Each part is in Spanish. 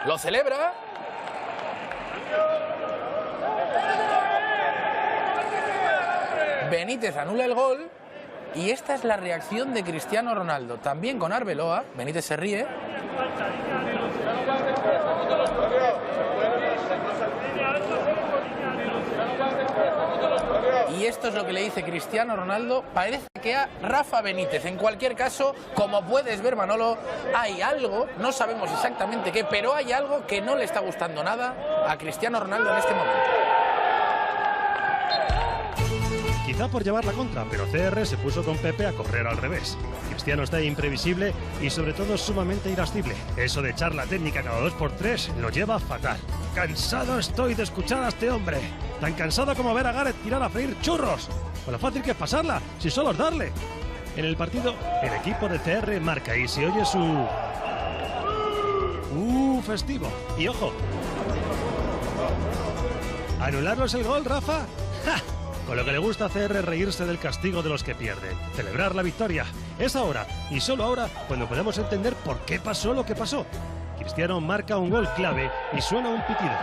Lo celebra. Benítez anula el gol. Y esta es la reacción de Cristiano Ronaldo. También con Arbeloa. Benítez se ríe. Y esto es lo que le dice Cristiano Ronaldo. Parece que a Rafa Benítez. En cualquier caso, como puedes ver, Manolo, hay algo, no sabemos exactamente qué, pero hay algo que no le está gustando nada a Cristiano Ronaldo en este momento. Quizá por llevar la contra, pero CR se puso con Pepe a correr al revés. Cristiano está imprevisible y sobre todo sumamente irascible. Eso de echar la técnica cada 2x3 lo lleva fatal. Cansado estoy de escuchar a este hombre. Tan cansado como ver a Gareth tirar a freír churros. Con lo fácil que es pasarla, si solo es darle. En el partido, el equipo de CR marca y se oye su... festivo. Y ojo. ¿Anularnos el gol, Rafa? ¡Ja! Con lo que le gusta a CR reírse del castigo de los que pierden. Celebrar la victoria. Es ahora, y solo ahora, cuando podemos entender por qué pasó lo que pasó. Cristiano marca un gol clave y suena un pitido.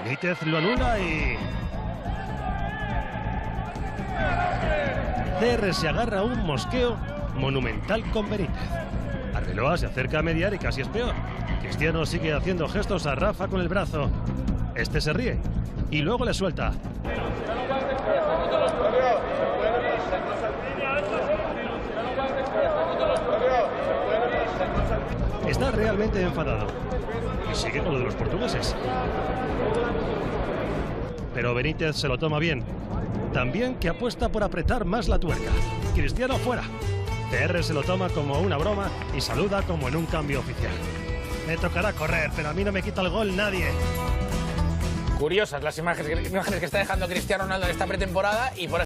Benítez lo anula y... CR se agarra a un mosqueo monumental con Benítez. Arbeloa se acerca a mediar y casi es peor. Cristiano sigue haciendo gestos a Rafa con el brazo. Este se ríe y luego le suelta. Está realmente enfadado y sigue con lo de los portugueses. Pero Benítez se lo toma bien. También que apuesta por apretar más la tuerca. Cristiano fuera. CR se lo toma como una broma y saluda como en un cambio oficial. Me tocará correr, pero a mí no me quita el gol nadie. Curiosas las imágenes que está dejando Cristiano Ronaldo en esta pretemporada y por